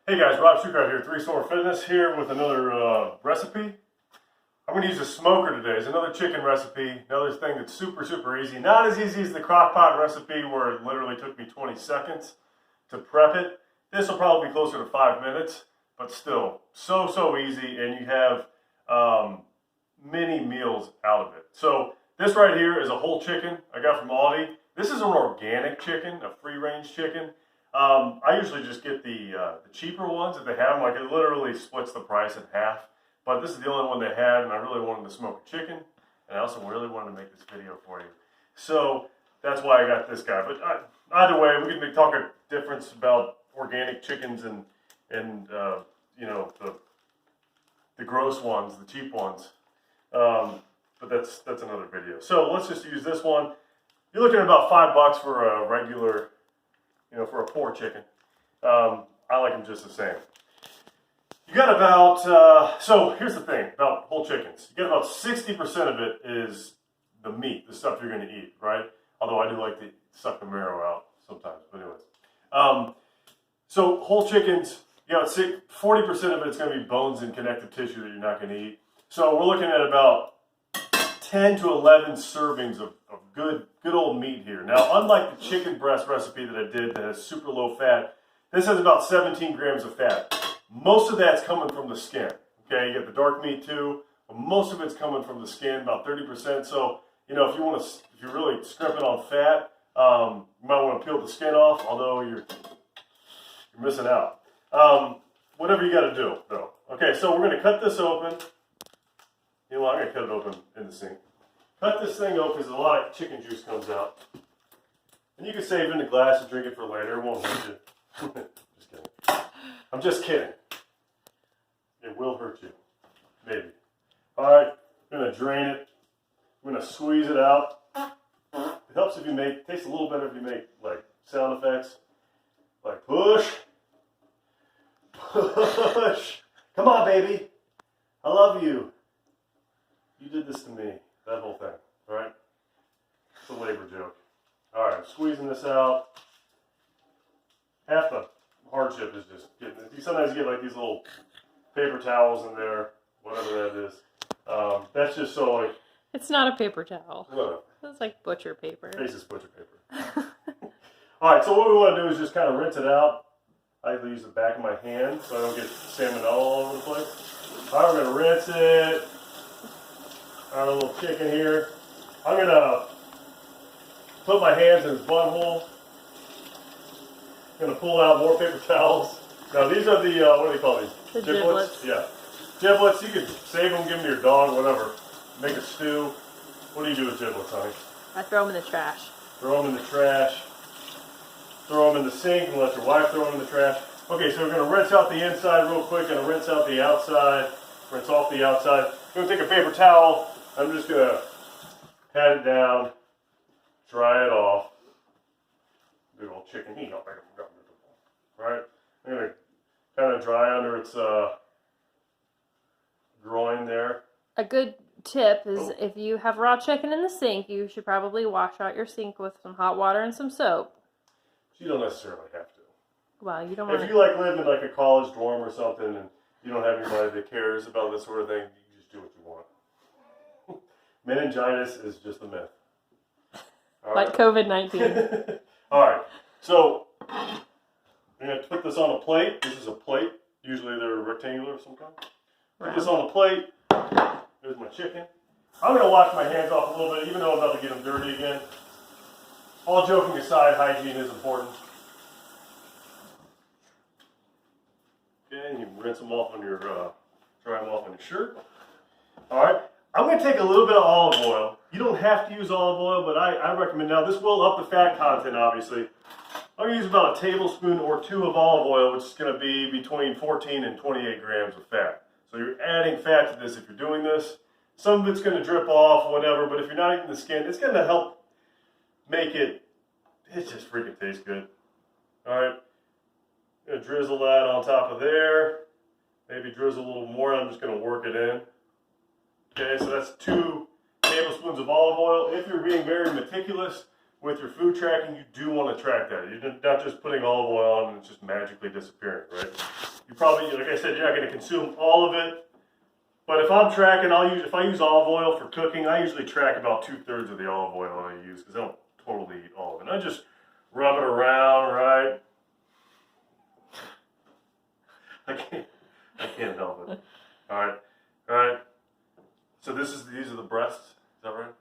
Hey guys, Rob Sukart here, 3-Star Fitness here with another recipe. I'm going to use a smoker today. It's another chicken recipe, another thing that's super easy. Not as easy as the crock pot recipe where it literally took me 20 seconds to prep it. This will probably be closer to 5 minutes, but still so easy, and you have many meals out of it. So this right here is a whole chicken I got from Aldi. This is an organic chicken, a free-range chicken. I usually just get the cheaper ones if they have them. Like it literally splits the price in half. But this is the only one they had, and I really wanted to smoke a chicken, and I also really wanted to make this video for you. So that's why I got this guy. But either way, we can talk a difference about organic chickens and you know, the gross ones, the cheap ones. But that's another video. So let's just use this one. You're looking at about $5 for a regular, you know, for a poor chicken. I like them just the same. You got about, so here's the thing about whole chickens. You get about 60% of it is the meat, the stuff you're going to eat, right? Although I do like to suck the marrow out sometimes, but anyways. So whole chickens, you got 40% of it's going to be bones and connective tissue that you're not going to eat. So we're looking at about 10 to 11 servings of good old meat here. Now, unlike the chicken breast recipe that I did that has super low fat, this has about 17 grams of fat. Most of that's coming from the skin. Okay, you get the dark meat too, but most of it's coming from the skin, about 30%. So, you know, if you're really scrimping on fat, you might want to peel the skin off, although you're missing out. Whatever you got to do, though. Okay, so we're going to cut this open. You know what, I'm going to cut it open in the sink. Cut this thing open because a lot of chicken juice comes out. And you can save it in a glass and drink it for later. It won't hurt you. Just kidding. I'm just kidding. It will hurt you. Maybe. Alright, I'm going to drain it. I'm going to squeeze it out. It helps if you it tastes a little better if you make like sound effects. Like push. Push. Come on, baby. I love you. You did this to me. That whole thing. Alright? It's a labor joke. Alright, squeezing this out. Half the hardship is just getting it. Sometimes you get like these little paper towels in there, whatever that is. That's just so like... It's not a paper towel. Whatever. It's like butcher paper. Faces butcher paper. Alright, so what we want to do is just kind of rinse it out. I usually use the back of my hand so I don't get salmonella all over the place. Alright, we're going to rinse it. Our little chicken here. I'm going to put my hands in his butthole. I'm going to pull out more paper towels. Now these are the, what do they call these? The giblets. Yeah. Giblets, you can save them, give them to your dog, whatever. Make a stew. What do you do with giblets, honey? I throw them in the trash. Throw them in the trash. Throw them in the sink and let your wife throw them in the trash. Okay, so we're going to rinse out the inside real quick and rinse out the outside. Rinse off the outside. I'm going to take a paper towel. I'm just going to pat it down, dry it off. Big old chicken heat. Right? I'm going to kind of dry under its groin there. A good tip is if you have raw chicken in the sink, you should probably wash out your sink with some hot water and some soap. You don't necessarily have to. Well, you don't want to... If you like live in like a college dorm or something and you don't have anybody that cares about this sort of thing, you just do what you want. Meningitis is just a myth. All like right. COVID-19. Alright, so I'm going to put this on a plate. This is a plate. Usually they're rectangular of some kind. Put this on a plate. There's my chicken. I'm going to wash my hands off a little bit, even though I'm about to get them dirty again. All joking aside, hygiene is important. Okay, and you rinse them off on your, dry them off on your shirt. Alright, I'm going to take a little bit of olive oil. You don't have to use olive oil, but I recommend. Now, this will up the fat content, obviously. I'm going to use about a tablespoon or 2 of olive oil, which is going to be between 14 and 28 grams of fat. So you're adding fat to this if you're doing this. Some of it's going to drip off, whatever, but if you're not eating the skin, it's going to help make it just freaking tastes good. Alright. I'm going to drizzle that on top of there. Maybe drizzle a little more. I'm just going to work it in. Okay, so that's 2 tablespoons of olive oil. If you're being very meticulous, with your food tracking, you do want to track that. You're not just putting olive oil on and it's just magically disappearing, right? You probably, like I said, you're not going to consume all of it. But if I'm tracking, if I use olive oil for cooking, I usually track about 2/3 of the olive oil I use because I don't totally eat all of it. I just rub it around, right? I can't help it. All right. So these are the breasts. Is that right?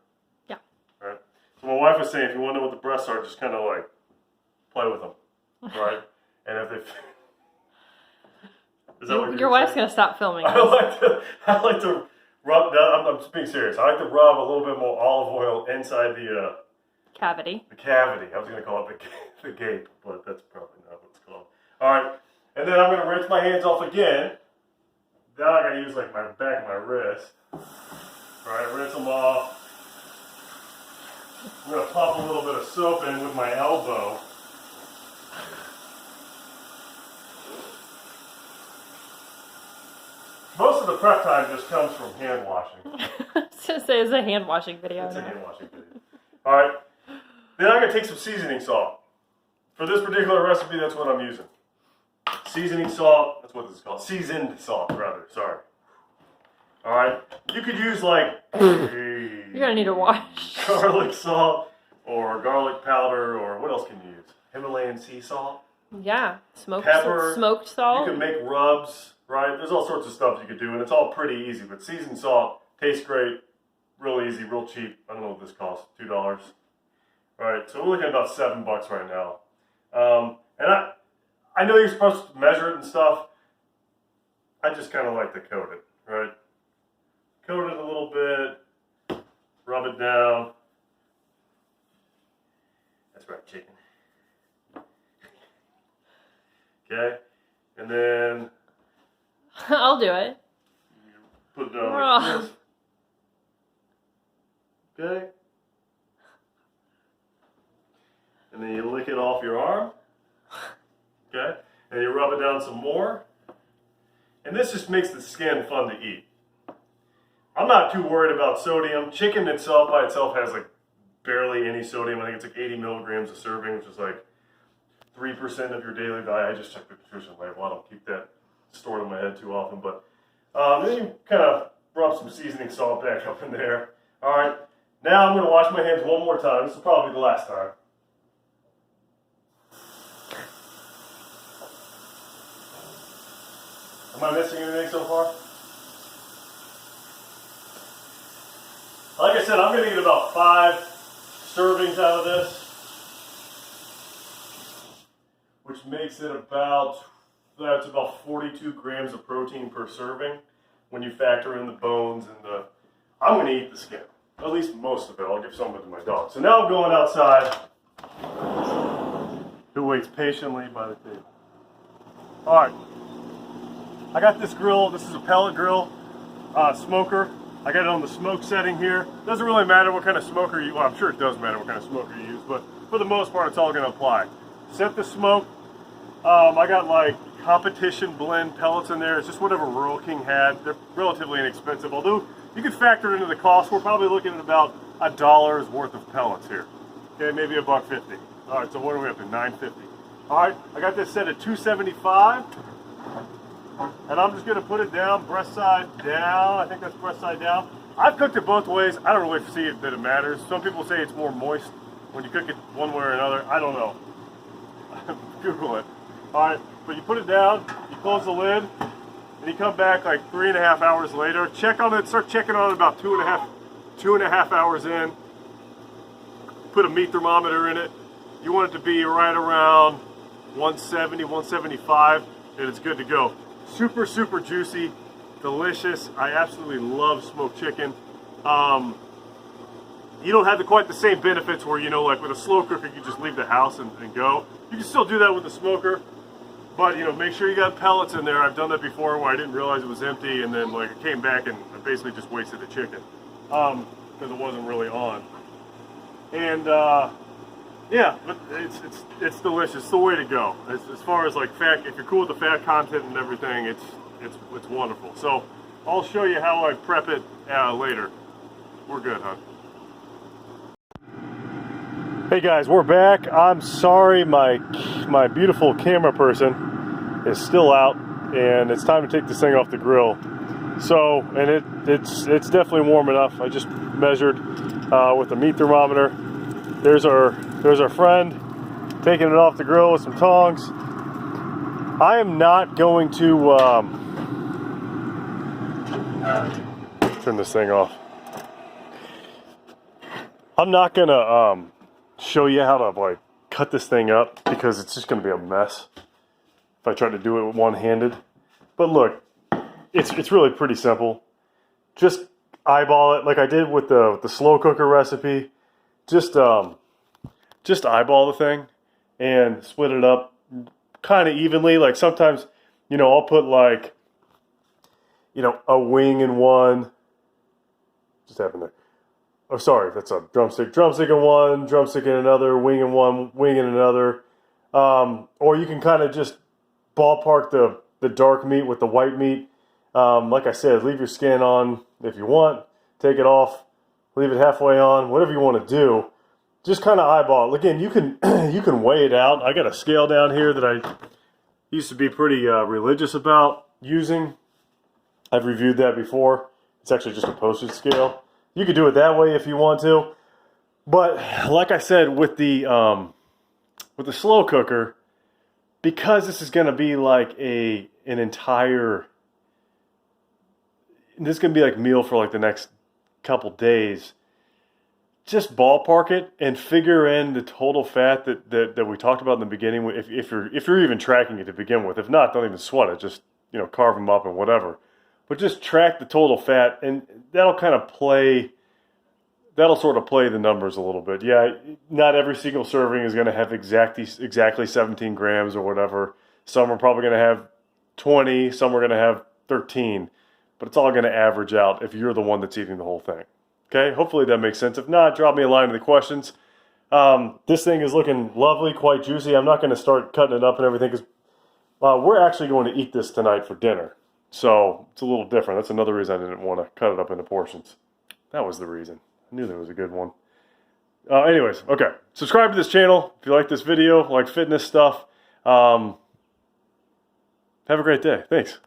Yeah. All right. So my wife was saying, if you want to know what the breasts are, just kind of like play with them, right? And if they is that what your wife's gonna stop filming. I like to rub. I'm being serious. I like to rub a little bit more olive oil inside the cavity. The cavity. I was going to call it the gape, but that's probably not what it's called. All right, and then I'm going to rinse my hands off again. Now I got to use like my back of my wrist. All right, rinse them off. I'm going to pop a little bit of soap in with my elbow. Most of the prep time just comes from hand washing. I was going to say, it's a hand washing video. It's a hand washing video. All right. Then I'm going to take some seasoning salt. For this particular recipe, that's what I'm using. Seasoning salt, that's what this is called. Seasoned salt, rather, sorry. All right. You could use like you're going to need a wash. Garlic salt or garlic powder or what else can you use? Himalayan sea salt? Yeah. Smoked salt. You can make rubs, right? There's all sorts of stuff you could do, and it's all pretty easy. But seasoned salt tastes great, real easy, real cheap. I don't know what this costs, $2. All right, so we're looking at about $7 right now. And I know you're supposed to measure it and stuff. I just kind of like to coat it, right? Coat it a little bit, rub it down. That's right, chicken. Okay, and then I'll do it. Put it down like this. Okay. And then you lick it off your arm. Okay. And you rub it down some more. And this just makes the skin fun to eat. I'm not too worried about sodium. Chicken itself by itself has like barely any sodium. I think it's like 80 milligrams a serving, which is like 3% of your daily diet. I just checked the nutrition label. I don't keep that stored in my head too often. But then you kind of rub some seasoning salt back up in there. All right. Now I'm going to wash my hands one more time. This will probably be the last time. Am I missing anything so far? Like I said, I'm going to get about 5 servings out of this, which makes it about 42 grams of protein per serving when you factor in the bones and the... I'm going to eat the skin, at least most of it. I'll give some of it to my dog. So now I'm going outside, who waits patiently by the table. All right. I got this grill. This is a pellet grill, smoker. I got it on the smoke setting here. Doesn't really matter what kind of smoker you, well, I'm sure it does matter what kind of smoker you use, but for the most part, it's all going to apply. Set the smoke. I got like competition blend pellets in there. It's just whatever Rural King had. They're relatively inexpensive, although you can factor into the cost. We're probably looking at about $1 worth of pellets here. Okay, maybe $1.50. All right, so what are we up to? $9.50. All right, I got this set at $2.75. And I'm just going to put it down, breast side down. I think that's breast side down. I've cooked it both ways. I don't really see that it matters. Some people say it's more moist when you cook it one way or another. I don't know. Google it. All right, but you put it down, you close the lid, and you come back like 3.5 hours later. Check on it, start checking on it about 2.5 hours in. Put a meat thermometer in it. You want it to be right around 170, 175, and it's good to go. Super, super juicy, delicious. I absolutely love smoked chicken. You don't have quite the same benefits where, you know, like with a slow cooker, you just leave the house and go. You can still do that with the smoker, but, you know, make sure you got pellets in there. I've done that before where I didn't realize it was empty, and then, like, I came back and I basically just wasted the chicken because it wasn't really on. And, yeah, but it's delicious. It's the way to go. As far as like fat, if you're cool with the fat content and everything, it's wonderful. So I'll show you how I prep it later. We're good, huh? Hey guys, we're back. I'm sorry, my beautiful camera person is still out, and it's time to take this thing off the grill. So, and it's definitely warm enough. I just measured with the meat thermometer. There's our friend taking it off the grill with some tongs. I am not going to turn this thing off. I'm not gonna show you how to like cut this thing up because it's just gonna be a mess if I try to do it one-handed. But look, it's really pretty simple. Just eyeball it like I did with the slow cooker recipe. Just eyeball the thing and split it up kind of evenly. Like sometimes, you know, I'll put like, you know, a wing in one. Just happened there. Oh, sorry, that's a drumstick. Drumstick in one, drumstick in another, wing in one, wing in another. Or you can kind of just ballpark the dark meat with the white meat. Like I said, leave your skin on if you want. Take it off, leave it halfway on, whatever you want to do. Just kind of eyeball it. Again, you can you can weigh it out. I got a scale down here that I used to be pretty religious about using. I've reviewed that before. It's actually just a postage scale. You could do it that way if you want to, but like I said, with the slow cooker, because this is going to be like this is going to be like meal for like the next couple days. Just ballpark it and figure in the total fat that we talked about in the beginning. If you're even tracking it to begin with, if not, don't even sweat it. Just, you know, carve them up and whatever. But just track the total fat, and that'll sort of play the numbers a little bit. Yeah, not every single serving is going to have exactly 17 grams or whatever. Some are probably going to have 20, some are going to have 13, but it's all going to average out if you're the one that's eating the whole thing. Okay, hopefully that makes sense. If not, drop me a line in the questions. This thing is looking lovely, quite juicy. I'm not going to start cutting it up and everything because we're actually going to eat this tonight for dinner. So it's a little different. That's another reason I didn't want to cut it up into portions. That was the reason. I knew there was a good one. Anyways, okay. Subscribe to this channel if you like this video, like fitness stuff. Have a great day. Thanks.